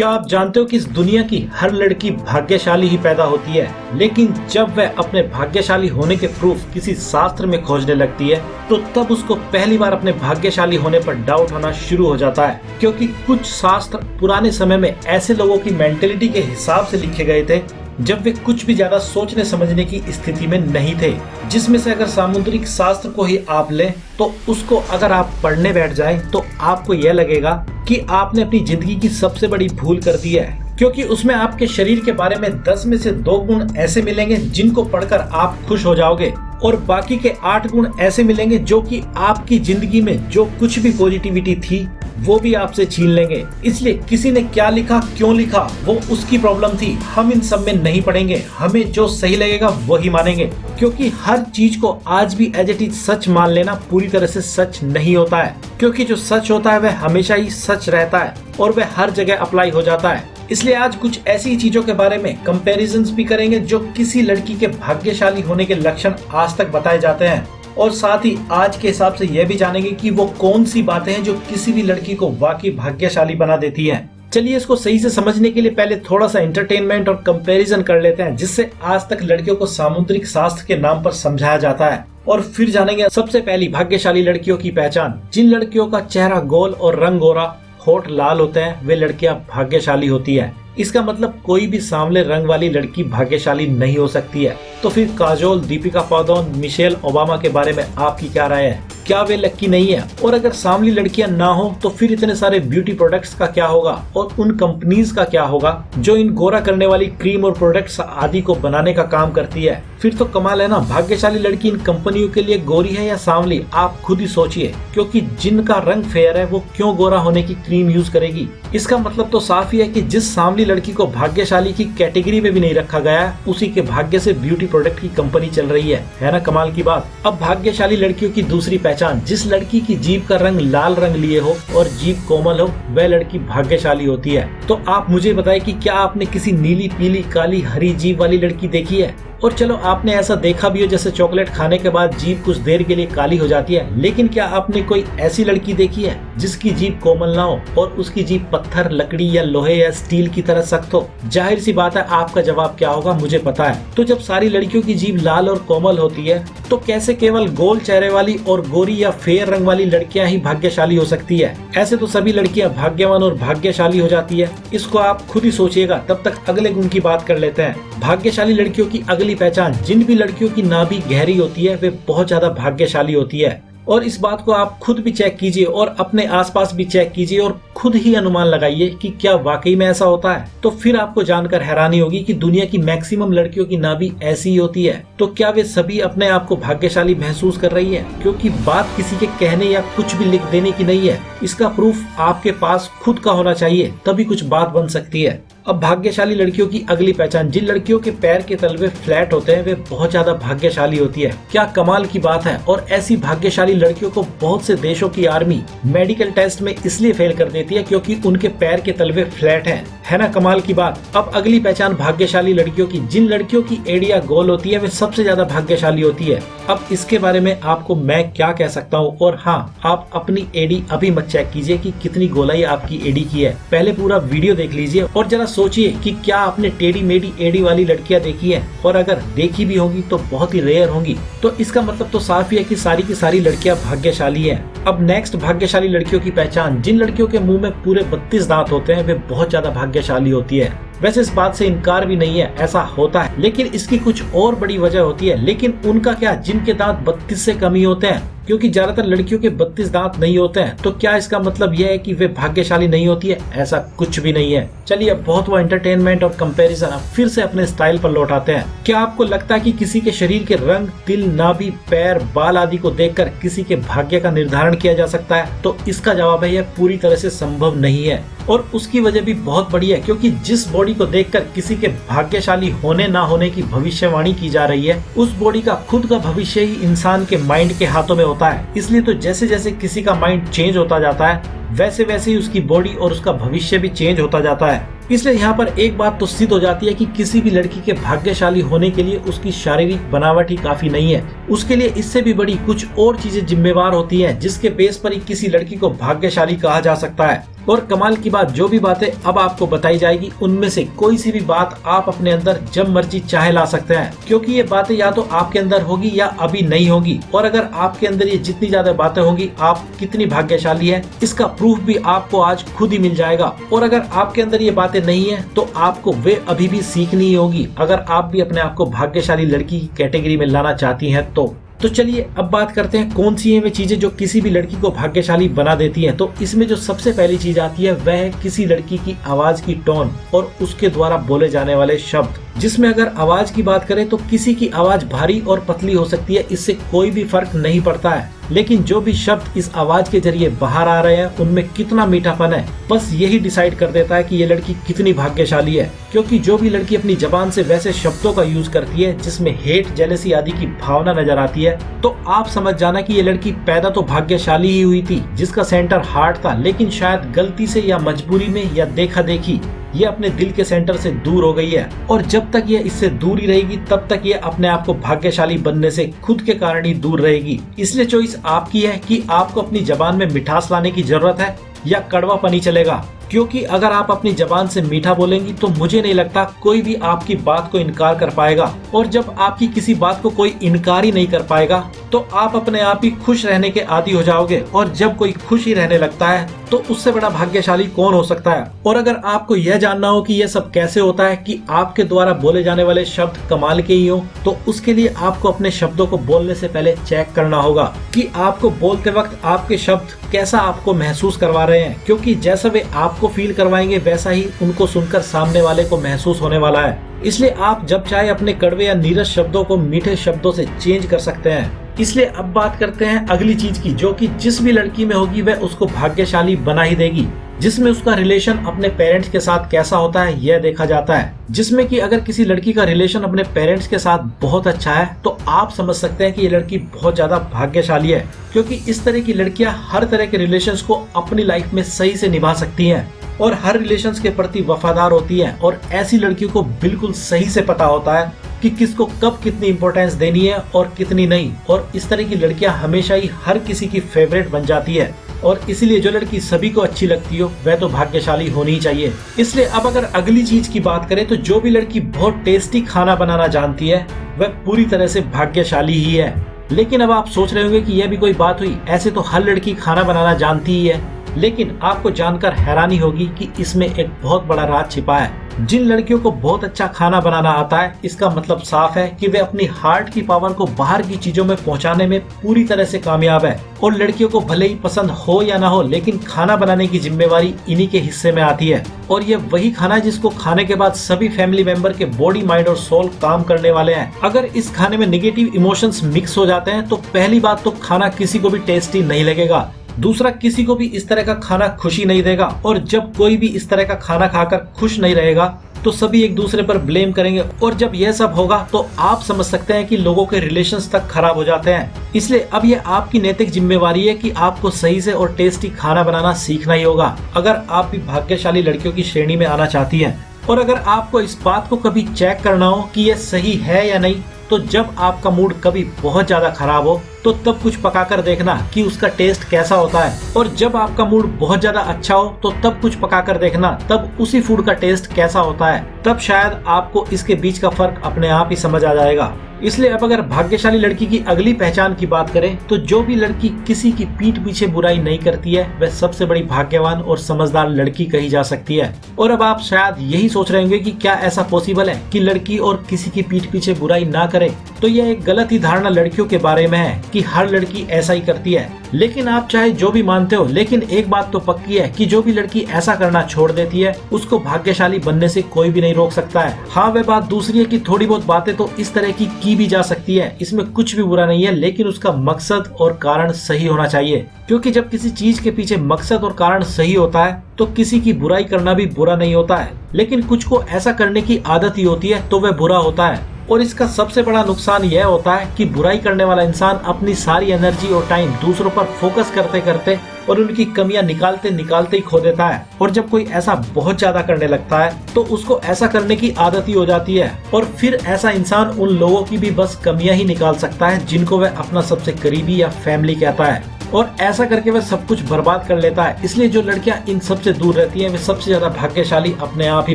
क्या आप जानते हो कि इस दुनिया की हर लड़की भाग्यशाली ही पैदा होती है, लेकिन जब वह अपने भाग्यशाली होने के प्रूफ किसी शास्त्र में खोजने लगती है तो तब उसको पहली बार अपने भाग्यशाली होने पर डाउट होना शुरू हो जाता है, क्योंकि कुछ शास्त्र पुराने समय में ऐसे लोगों की मेंटेलिटी के हिसाब से लिखे गए थे जब वे कुछ भी ज्यादा सोचने समझने की स्थिति में नहीं थे। जिसमें से अगर सामुद्रिक शास्त्र को ही आप लें तो उसको अगर आप पढ़ने बैठ जाएं तो आपको यह लगेगा कि आपने अपनी जिंदगी की सबसे बड़ी भूल कर दी है, क्योंकि उसमें आपके शरीर के बारे में 10 में से 2 गुण ऐसे मिलेंगे जिनको पढ़कर आप खुश हो जाओगे और बाकी के 8 गुण ऐसे मिलेंगे जो कि आपकी जिंदगी में जो कुछ भी पॉजिटिविटी थी वो भी आपसे छीन लेंगे। इसलिए किसी ने क्या लिखा, क्यों लिखा, वो उसकी प्रॉब्लम थी। हम इन सब में नहीं पड़ेंगे, हमें जो सही लगेगा वही मानेंगे, क्योंकि हर चीज को आज भी एज इट इज सच मान लेना पूरी तरह से सच नहीं होता है, क्योंकि जो सच होता है वह हमेशा ही सच रहता है और वह हर जगह अप्लाई हो जाता है। इसलिए आज कुछ ऐसी चीजों के बारे में कंपैरिजंस भी करेंगे जो किसी लड़की के भाग्यशाली होने के लक्षण आज तक बताए जाते हैं, और साथ ही आज के हिसाब से यह भी जानेंगे कि वो कौन सी बातें हैं जो किसी भी लड़की को वाकई भाग्यशाली बना देती हैं। चलिए इसको सही से समझने के लिए पहले थोड़ा सा एंटरटेनमेंट और कंपैरिजन कर लेते हैं, जिससे आज तक लड़कियों को सामुद्रिक शास्त्र के नाम पर समझाया जाता है, और फिर जानेंगे सबसे पहली भाग्यशाली लड़कियों की पहचान। जिन लड़कियों का चेहरा गोल और रंग गोरा, होठ लाल होते हैं, वे लड़कियां भाग्यशाली होती है। इसका मतलब कोई भी सांवले रंग वाली लड़की भाग्यशाली नहीं हो सकती है। तो फिर काजोल, दीपिका पादुकोण, मिशेल ओबामा के बारे में आपकी क्या राय है? क्या वे लक्की नहीं है? और अगर सांवली लड़कियां ना हो तो फिर इतने सारे ब्यूटी प्रोडक्ट्स का क्या होगा और उन कंपनीज का क्या होगा जो इन गोरा करने वाली क्रीम और प्रोडक्ट्स आदि को बनाने का काम करती है? फिर तो कमाल है ना। भाग्यशाली लड़की इन कंपनियों के लिए गोरी है या सांवली, आप खुद ही सोचिए, क्योंकि जिनका रंग फेयर है वो क्यों गोरा होने की क्रीम यूज करेगी? इसका मतलब तो साफ ही है कि जिस सांवली लड़की को भाग्यशाली की कैटेगरी में भी नहीं रखा गया, उसी के भाग्य से ब्यूटी प्रोडक्ट की कंपनी चल रही है ना कमाल की बात। अब भाग्यशाली लड़कियों की दूसरी पहचान। जिस लड़की की जीभ का रंग लाल रंग लिए हो और जीभ कोमल हो, वह लड़की भाग्यशाली होती है। तो आप मुझे बताएं कि क्या आपने किसी नीली, पीली, काली, हरी जीभ वाली लड़की देखी है? और चलो आपने ऐसा देखा भी हो जैसे चॉकलेट खाने के बाद जीभ कुछ देर के लिए काली हो जाती है, लेकिन क्या आपने कोई ऐसी लड़की देखी है जिसकी जीभ कोमल ना हो और उसकी जीभ पत्थर, लकड़ी या लोहे या स्टील की तरह सख्त हो? जाहिर सी बात है आपका जवाब क्या होगा मुझे पता है। तो जब सारी लड़कियों की जीभ लाल और कोमल होती है तो कैसे केवल गोल चेहरे वाली और गोरी या फेयर रंग वाली लड़कियां ही भाग्यशाली हो सकती है? ऐसे तो सभी लड़कियां भाग्यवान और भाग्यशाली हो जाती है। इसको आप खुद ही सोचिएगा। तब तक अगले गुण की बात कर लेते हैं। भाग्यशाली लड़कियों की अगली पहचान। जिन भी लड़कियों की नाभि गहरी होती है वे बहुत ज्यादा भाग्यशाली होती है, और इस बात को आप खुद भी चेक कीजिए और अपने आसपास भी चेक कीजिए और खुद ही अनुमान लगाइए कि क्या वाकई में ऐसा होता है। तो फिर आपको जानकर हैरानी होगी कि दुनिया की मैक्सिमम लड़कियों की नाभि ऐसी ही होती है। तो क्या वे सभी अपने आप को भाग्यशाली महसूस कर रही है? क्योंकि बात किसी के कहने या कुछ भी लिख देने की नहीं है, इसका प्रूफ आपके पास खुद का होना चाहिए, तभी कुछ बात बन सकती है। अब भाग्यशाली लड़कियों की अगली पहचान। जिन लड़कियों के पैर के तलवे फ्लैट होते हैं वे बहुत ज्यादा भाग्यशाली होती है। क्या कमाल की बात है। और ऐसी भाग्यशाली लड़कियों को बहुत से देशों की आर्मी मेडिकल टेस्ट में इसलिए फेल कर देती है क्योंकि उनके पैर के तलवे फ्लैट हैं, है ना कमाल की बात। अब अगली पहचान भाग्यशाली लड़कियों की। जिन लड़कियों की एड़ियां गोल होती है वे सबसे ज्यादा भाग्यशाली होती है। अब इसके बारे में आपको मैं क्या कह सकता हूँ, और हाँ, आप अपनी एड़ी अभी मत चेक कीजिए कि कितनी गोलाई आपकी एड़ी की है, पहले पूरा वीडियो देख लीजिए और जरा सोचिए कि क्या आपने टेढ़ी मेढ़ी एड़ी वाली लड़कियां देखी है, और अगर देखी भी होंगी तो बहुत ही रेयर होंगी। तो इसका मतलब तो साफ ही है कि सारी की सारी लड़कियां भाग्यशाली हैं। अब नेक्स्ट भाग्यशाली लड़कियों की पहचान। जिन लड़कियों के मुंह में पूरे 32 दांत होते हैं वे बहुत ज्यादा भाग्यशाली होती है। वैसे इस बात से इनकार भी नहीं है, ऐसा होता है, लेकिन इसकी कुछ और बड़ी वजह होती है। लेकिन उनका क्या, जिनके दांत 32 से कम ही होते हैं, क्योंकि ज्यादातर लड़कियों के 32 दांत नहीं होते हैं। तो क्या इसका मतलब यह है कि वे भाग्यशाली नहीं होती है? ऐसा कुछ भी नहीं है। चलिए अब बहुत हुआ एंटरटेनमेंट और कंपैरिजन, अब फिर से अपने स्टाइल पर लौट आते हैं। क्या आपको लगता है कि किसी के शरीर के रंग, तिल, नाभि, पैर, बाल आदि को देखकर किसी के भाग्य का निर्धारण किया जा सकता है? तो इसका जवाब है यह पूरी तरह से संभव नहीं है, और उसकी वजह भी बहुत बड़ी है, क्योंकि जिस बॉडी को देखकर किसी के भाग्यशाली होने ना होने की भविष्यवाणी की जा रही है, उस बॉडी का खुद का भविष्य ही इंसान के माइंड के हाथों में होता है। इसलिए तो जैसे जैसे किसी का माइंड चेंज होता जाता है वैसे वैसे ही उसकी बॉडी और उसका भविष्य भी चेंज होता जाता है। इसलिए यहाँ पर एक बात तो सिद्ध हो जाती है कि किसी भी लड़की के भाग्यशाली होने के लिए उसकी शारीरिक बनावट ही काफी नहीं है, उसके लिए इससे भी बड़ी कुछ और चीजें जिम्मेवार होती हैं, जिसके बेस पर ही किसी लड़की को भाग्यशाली कहा जा सकता है। और कमाल की बात, जो भी बातें अब आपको बताई जाएगी उनमें से कोई सी भी बात आप अपने अंदर जब मर्जी चाहे ला सकते हैं, क्योंकि ये बातें या तो आपके अंदर होगी या अभी नहीं होगी। और अगर आपके अंदर ये जितनी ज्यादा बातें होंगी, आप कितनी भाग्यशाली है इसका प्रूफ भी आपको आज खुद ही मिल जाएगा। और अगर आपके अंदर ये बातें नहीं है तो आपको वे अभी भी सीखनी ही होगी, अगर आप भी अपने आप को भाग्यशाली लड़की की कैटेगरी में लाना चाहती हैं तो चलिए अब बात करते हैं कौन सी है वे चीजें जो किसी भी लड़की को भाग्यशाली बना देती हैं। तो इसमें जो सबसे पहली चीज आती है वह है किसी लड़की की आवाज की टोन और उसके द्वारा बोले जाने वाले शब्द। जिसमें अगर आवाज की बात करें तो किसी की आवाज भारी और पतली हो सकती है, इससे कोई भी फर्क नहीं पड़ता है, लेकिन जो भी शब्द इस आवाज के जरिए बाहर आ रहे हैं उनमें कितना मीठापन है, बस यही डिसाइड कर देता है कि ये लड़की कितनी भाग्यशाली है। क्योंकि जो भी लड़की अपनी जबान से वैसे शब्दों का यूज करती है जिसमें हेट, जेलसी आदि की भावना नजर आती है, तो आप समझ जाना कि ये लड़की पैदा तो भाग्यशाली ही हुई थी, जिसका सेंटर हार्ट था, लेकिन शायद गलती से या मजबूरी में या देखा देखी ये अपने दिल के सेंटर से दूर हो गई है। और जब तक ये इससे दूर ही रहेगी तब तक ये अपने आप को भाग्यशाली बनने से खुद के कारण ही दूर रहेगी। इसलिए चॉइस आपकी है कि आपको अपनी जबान में मिठास लाने की जरूरत है या कड़वापन ही चलेगा। क्योंकि अगर आप अपनी जबान से मीठा बोलेंगी तो मुझे नहीं लगता कोई भी आपकी बात को इनकार कर पाएगा, और जब आपकी किसी बात को कोई इनकार ही नहीं कर पाएगा तो आप अपने आप ही खुश रहने के आदी हो जाओगे। और जब कोई खुश ही रहने लगता है तो उससे बड़ा भाग्यशाली कौन हो सकता है। और अगर आपको यह जानना हो कि यह सब कैसे होता है कि आपके द्वारा बोले जाने वाले शब्द कमाल के ही हो, तो उसके लिए आपको अपने शब्दों को बोलने से पहले चेक करना होगा कि आपको बोलते वक्त आपके शब्द कैसा आपको महसूस करवा रहे हैं, क्योंकि जैसा वे आपको फील करवाएंगे वैसा ही उनको सुनकर सामने वाले को महसूस होने वाला है। इसलिए आप जब चाहे अपने कड़वे या नीरस शब्दों को मीठे शब्दों से चेंज कर सकते हैं। इसलिए अब बात करते हैं अगली चीज की, जो कि जिस भी लड़की में होगी वह उसको भाग्यशाली बना ही देगी, जिसमें उसका रिलेशन अपने पेरेंट्स के साथ कैसा होता है यह देखा जाता है। जिसमें कि अगर किसी लड़की का रिलेशन अपने पेरेंट्स के साथ बहुत अच्छा है तो आप समझ सकते हैं कि ये लड़की बहुत ज्यादा भाग्यशाली है, क्योंकि इस तरह की लड़कियां हर तरह के रिलेशंस को अपनी लाइफ में सही से निभा सकती हैं और हर रिलेशंस के प्रति वफादार होती हैं। और ऐसी लड़कियों को बिल्कुल सही से पता होता है कि किसको कब कितनी इंपॉर्टेंस देनी है और कितनी नहीं। और इस तरह की लड़कियां हमेशा ही हर किसी की फेवरेट बन जाती है, और इसीलिए जो लड़की सभी को अच्छी लगती हो वह तो भाग्यशाली होनी ही चाहिए। इसलिए अब अगर अगली चीज की बात करें तो जो भी लड़की बहुत टेस्टी खाना बनाना जानती है वह पूरी तरह से भाग्यशाली ही है। लेकिन अब आप सोच रहे होंगे कि यह भी कोई बात हुई, ऐसे तो हर लड़की खाना बनाना जानती ही है। लेकिन आपको जानकर हैरानी होगी कि इसमें एक बहुत बड़ा राज छिपा है। जिन लड़कियों को बहुत अच्छा खाना बनाना आता है, इसका मतलब साफ है कि वे अपनी हार्ट की पावर को बाहर की चीजों में पहुंचाने में पूरी तरह से कामयाब है। और लड़कियों को भले ही पसंद हो या ना हो, लेकिन खाना बनाने की जिम्मेवारी इन्हीं के हिस्से में आती है। और ये वही खाना है जिसको खाने के बाद सभी फैमिली मेंबर के बॉडी, माइंड और सोल काम करने वाले हैं। अगर इस खाने में नेगेटिव इमोशंस मिक्स हो जाते हैं तो पहली बात तो खाना किसी को भी टेस्टी नहीं लगेगा, दूसरा किसी को भी इस तरह का खाना खुशी नहीं देगा। और जब कोई भी इस तरह का खाना खाकर खुश नहीं रहेगा तो सभी एक दूसरे पर ब्लेम करेंगे, और जब यह सब होगा तो आप समझ सकते हैं कि लोगों के रिलेशंस तक खराब हो जाते हैं। इसलिए अब ये आपकी नैतिक जिम्मेवारी है कि आपको सही से और टेस्टी खाना बनाना सीखना ही होगा, अगर आप भी भाग्यशाली लड़कियों की श्रेणी में आना चाहती हैं। और अगर आपको इस बात को कभी चेक करना हो कि यह सही है या नहीं, तो जब आपका मूड कभी बहुत ज्यादा खराब हो तो तब कुछ पकाकर देखना कि उसका टेस्ट कैसा होता है, और जब आपका मूड बहुत ज्यादा अच्छा हो तो तब कुछ पकाकर देखना तब उसी फूड का टेस्ट कैसा होता है। तब शायद आपको इसके बीच का फर्क अपने आप ही समझ आ जाएगा। इसलिए अब अगर भाग्यशाली लड़की की अगली पहचान की बात करें तो जो भी लड़की किसी की पीठ पीछे बुराई नहीं करती है वह सबसे बड़ी भाग्यवान और समझदार लड़की कही जा सकती है। और अब आप शायद यही सोच रहे होंगे कि क्या ऐसा पॉसिबल है कि लड़की और किसी की पीठ पीछे बुराई ना करे। तो यह एक गलत ही धारणा लड़कियों के बारे में है कि हर लड़की ऐसा ही करती है। लेकिन आप चाहे जो भी मानते हो, लेकिन एक बात तो पक्की है कि जो भी लड़की ऐसा करना छोड़ देती है उसको भाग्यशाली बनने से कोई भी नहीं रोक सकता है। हाँ, वह बात दूसरी है कि थोड़ी बहुत बातें तो इस तरह की भी जा सकती है, इसमें कुछ भी बुरा नहीं है, लेकिन उसका मकसद और कारण सही होना चाहिए। क्योंकि जब किसी चीज के पीछे मकसद और कारण सही होता है तो किसी की बुराई करना भी बुरा नहीं होता है। लेकिन कुछ को ऐसा करने की आदत ही होती है तो वह बुरा होता है। और इसका सबसे बड़ा नुकसान यह होता है कि बुराई करने वाला इंसान अपनी सारी एनर्जी और टाइम दूसरों पर फोकस करते करते और उनकी कमियां निकालते निकालते ही खो देता है। और जब कोई ऐसा बहुत ज्यादा करने लगता है तो उसको ऐसा करने की आदत ही हो जाती है और फिर ऐसा इंसान उन लोगों की भी बस कमियां ही निकाल सकता है जिनको वह अपना सबसे करीबी या फैमिली कहता है, और ऐसा करके वह सब कुछ बर्बाद कर लेता है। इसलिए जो लड़कियां इन सब से दूर रहती हैं वे सबसे ज्यादा भाग्यशाली अपने आप ही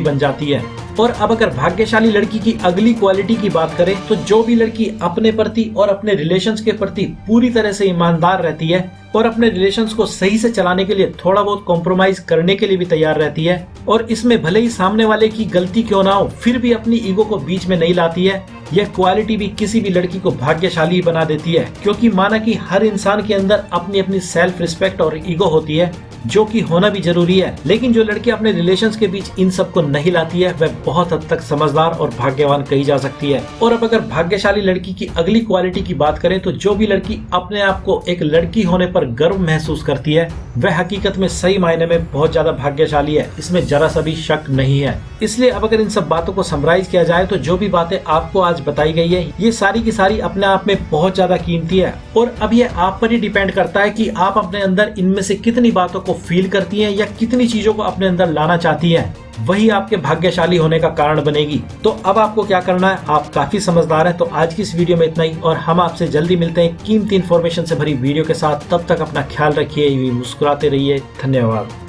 बन जाती है। और अब अगर भाग्यशाली लड़की की अगली क्वालिटी की बात करें तो जो भी लड़की अपने प्रति और अपने रिलेशंस के प्रति पूरी तरह से ईमानदार रहती है और अपने रिलेशंस को सही से चलाने के लिए थोड़ा बहुत कॉम्प्रोमाइज करने के लिए भी तैयार रहती है, और इसमें भले ही सामने वाले की गलती क्यों ना हो फिर भी अपनी ईगो को बीच में नहीं लाती है, यह क्वालिटी भी किसी भी लड़की को भाग्यशाली बना देती है। क्योंकि माना कि हर इंसान के अंदर अपनी अपनी सेल्फ रिस्पेक्ट और ईगो होती है जो कि होना भी जरूरी है, लेकिन जो लड़की अपने रिलेशंस के बीच इन सब को नहीं लाती है वह बहुत हद तक समझदार और भाग्यवान कही जा सकती है। और अब अगर भाग्यशाली लड़की की अगली क्वालिटी की बात करें तो जो भी लड़की अपने आप को एक लड़की होने पर गर्व महसूस करती है वह हकीकत में सही मायने में बहुत ज्यादा भाग्यशाली है, इसमें जरा सा भी शक नहीं है। इसलिए अब अगर इन सब बातों को समराइज किया जाए तो जो भी बातें आपको आज बताई गई है ये सारी की सारी अपने आप में बहुत ज्यादा कीमती है, और अब ये आप पर ही डिपेंड करता है कि आप अपने अंदर इनमें से कितनी बातों को फील करती हैं या कितनी चीजों को अपने अंदर लाना चाहती हैं, वही आपके भाग्यशाली होने का कारण बनेगी। तो अब आपको क्या करना है, आप काफी समझदार हैं। तो आज की इस वीडियो में इतना ही, और हम आपसे जल्दी मिलते हैं कीमती इन्फॉर्मेशन से भरी वीडियो के साथ। तब तक अपना ख्याल रखिए, मुस्कुराते रहिए। धन्यवाद।